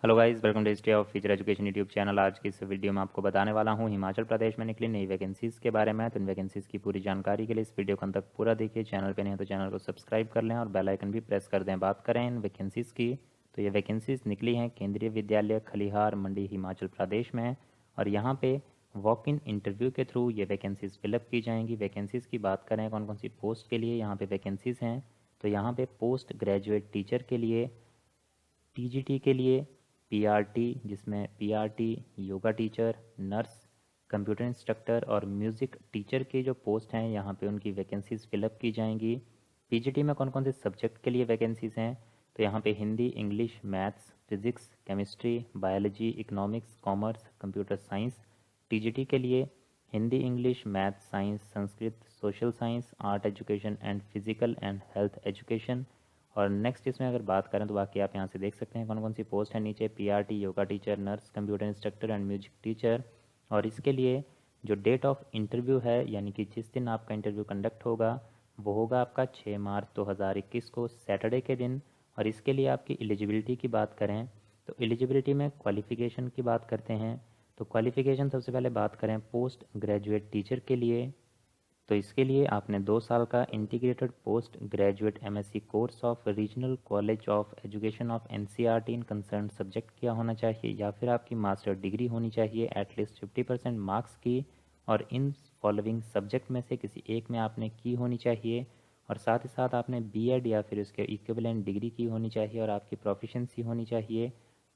Hello guys, welcome to history of future education YouTube channel. आज की इस video में आपको बताने वाला हूं हिमाचल प्रदेश में निकली नई वैकेंसीज़ के बारे में। तो इन वैकेंसीज़ की पूरी जानकारी के लिए इस वीडियो को अंत तक पूरा देखिए। चैनल पे नहीं है तो चैनल को सब्सक्राइब कर लें और बेल आइकन भी प्रेस कर दें। बात करें इन वैकेंसीज़ की तो ये वैकेंसीज़ निकली हैं केंद्रीय विद्यालय खलिहार मंडी हिमाचल प्रदेश में, और यहाँ पे वॉक इन इंटरव्यू के थ्रू ये वैकेंसीज़ फिलअप की जाएंगी। वैकेंसीज़ की बात करें कौन कौन सी पोस्ट के लिए यहाँ पे वैकेंसीज़ हैं, तो यहाँ पे पोस्ट ग्रेजुएट टीचर के लिए, टीजीटी के लिए, पीआरटी जिसमें PRT yoga teacher, nurse, computer instructor और म्यूज़िक टीचर की जो पोस्ट हैं यहाँ पे उनकी वैकेंसीज़ फिलअप की जाएंगी। पीजीटी में कौन कौन से सब्जेक्ट के लिए वैकेंसीज़ हैं, तो यहाँ पे Hindi, English, maths, physics, chemistry, biology, economics, commerce, computer science. TGT के लिए Hindi, English, maths, science, Sanskrit, social science, art education and physical and health education. और नेक्स्ट इसमें अगर बात करें तो बाकी आप यहाँ से देख सकते हैं कौन कौन सी पोस्ट है नीचे। PRT yoga teacher, nurse, computer instructor and music teacher. और इसके लिए जो डेट ऑफ इंटरव्यू है, यानी कि जिस दिन आपका इंटरव्यू कंडक्ट होगा वो होगा आपका 6 मार्च 2021 को सैटरडे के दिन। और इसके लिए आपकी एलिजिबिलिटी की बात करें तो एलिजिबिलिटी में क्वालिफ़िकेशन की बात करते हैं। तो क्वालिफ़िकेशन सबसे पहले बात करें पोस्ट ग्रेजुएट टीचर के लिए, तो इसके लिए आपने 2 साल का integrated post graduate MSc course of regional college of education of NCERT in concern subject किया होना चाहिए, या फिर आपकी मास्टर डिग्री होनी चाहिए एटलीस्ट 50% मार्क्स की, और इन फॉलोइंग सब्जेक्ट में से किसी एक में आपने की होनी चाहिए। और साथ ही साथ आपने बीएड या फिर उसके इक्विवेलेंट डिग्री की होनी चाहिए, और आपकी प्रोफिशिएंसी होनी चाहिए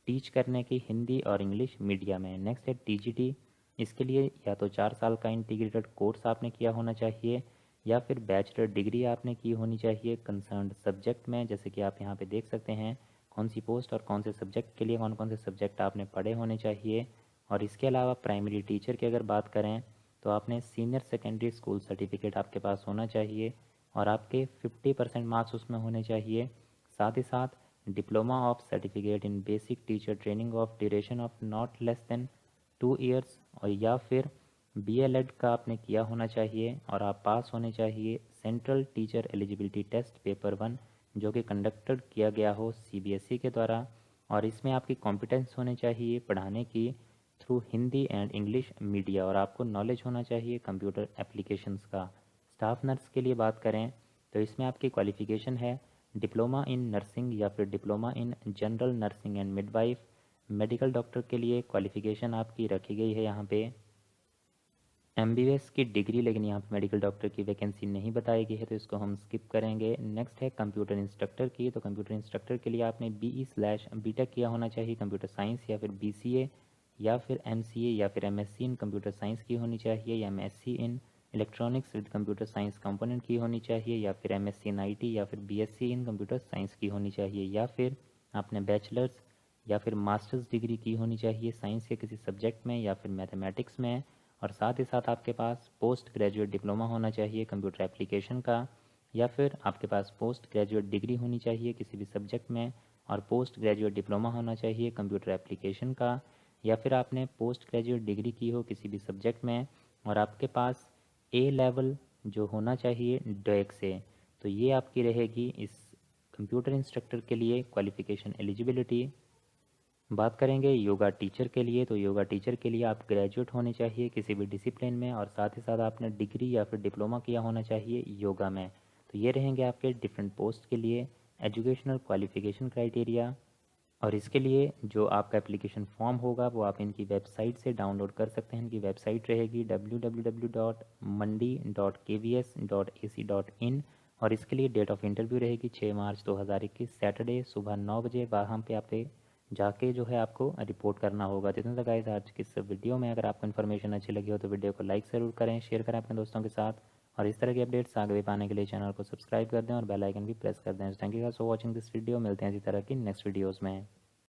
टीच करने की हिंदी और इंग्लिश मीडिया में। नेक्स्ट है टीजीटी। इसके लिए या तो 4 साल का इंटीग्रेटेड कोर्स आपने किया होना चाहिए, या फिर बैचलर डिग्री आपने की होनी चाहिए कंसर्न्ड सब्जेक्ट में। जैसे कि आप यहाँ पे देख सकते हैं कौन सी पोस्ट और कौन से सब्जेक्ट के लिए कौन कौन से सब्जेक्ट आपने पढ़े होने चाहिए। और इसके अलावा प्राइमरी टीचर की अगर बात करें तो आपने सीनियर सेकेंडरी स्कूल सर्टिफिकेट आपके पास होना चाहिए, और आपके 50% मार्क्स उसमें होने चाहिए। साथ ही साथ diploma of certificate in basic teacher training of duration of not less than 2 years, और या फिर बीएलएड का आपने किया होना चाहिए, और आप पास होने चाहिए central teacher eligibility test paper 1 जो कि कंडक्टेड किया गया हो सीबीएसई के द्वारा। और इसमें आपकी कॉम्पिटेंस होनी चाहिए पढ़ाने की through Hindi and English media, और आपको नॉलेज होना चाहिए कंप्यूटर एप्लीकेशंस का। स्टाफ नर्स के लिए बात करें तो इसमें आपकी क्वालिफ़िकेशन है डिप्लोमा इन नर्सिंग या फिर diploma in general nursing and midwife. Medical doctor के लिए क्वालिफ़िकेशन आपकी रखी गई है यहाँ पे एमबीबीएस की डिग्री, लेकिन यहाँ पे मेडिकल डॉक्टर की वैकेंसी नहीं बताई गई है तो इसको हम स्किप करेंगे। नेक्स्ट है कंप्यूटर इंस्ट्रक्टर की। तो कंप्यूटर इंस्ट्रक्टर के लिए आपने BE/BTech किया होना चाहिए कंप्यूटर साइंस, या फिर BCA या फिर MCA या फिर MSc इन कंप्यूटर साइंस की होनी चाहिए, या MSc in electronics with computer science component की होनी चाहिए, या फिर MSc इन IT या फिर BSc इन कंप्यूटर साइंस की होनी चाहिए, या फिर आपने बैचलर्स या फिर मास्टर्स डिग्री की होनी चाहिए साइंस के किसी सब्जेक्ट में या फिर मैथमेटिक्स में। और साथ ही साथ आपके पास पोस्ट ग्रेजुएट डिप्लोमा होना चाहिए कंप्यूटर एप्लीकेशन का, या फिर आपके पास पोस्ट ग्रेजुएट डिग्री होनी चाहिए किसी भी सब्जेक्ट में और पोस्ट ग्रेजुएट डिप्लोमा होना चाहिए कंप्यूटर एप्लीकेशन का, या फिर आपने पोस्ट ग्रेजुएट डिग्री की हो किसी भी सब्जेक्ट में और आपके पास ए लेवल जो होना चाहिए डेक से। तो ये आपकी रहेगी इस कंप्यूटर इंस्ट्रक्टर के लिए क्वालिफ़िकेशन एलिजिबिलिटी। बात करेंगे योगा टीचर के लिए, तो योगा टीचर के लिए आप ग्रेजुएट होने चाहिए किसी भी डिसिप्लिन में, और साथ ही साथ आपने डिग्री या फिर डिप्लोमा किया होना चाहिए योगा में। तो ये रहेंगे आपके डिफरेंट पोस्ट के लिए एजुकेशनल क्वालिफिकेशन क्राइटेरिया। और इसके लिए जो आपका एप्लीकेशन फॉर्म होगा वो आप इनकी वेबसाइट से डाउनलोड कर सकते हैं। इनकी वेबसाइट रहेगी www.mandi.kvs.ac.in, और इसके लिए डेट ऑफ इंटरव्यू रहेगी 6 मार्च 2021 सैटरडे सुबह 9 बजे। वहाँ पे आप जाके जो है आपको रिपोर्ट करना होगा। तो इतना था गाइस आज की इस वीडियो में। अगर आपको इन्फॉर्मेशन अच्छी लगी हो तो वीडियो को लाइक ज़रूर करें, शेयर करें अपने दोस्तों के साथ, और इस तरह के अपडेट्स आगे भी पाने के लिए चैनल को सब्सक्राइब कर दें और बेल आइकन भी प्रेस कर दें। Thank you guys for watching this video. मिलते हैं इसी तरह की नेक्स्ट वीडियोज़ में।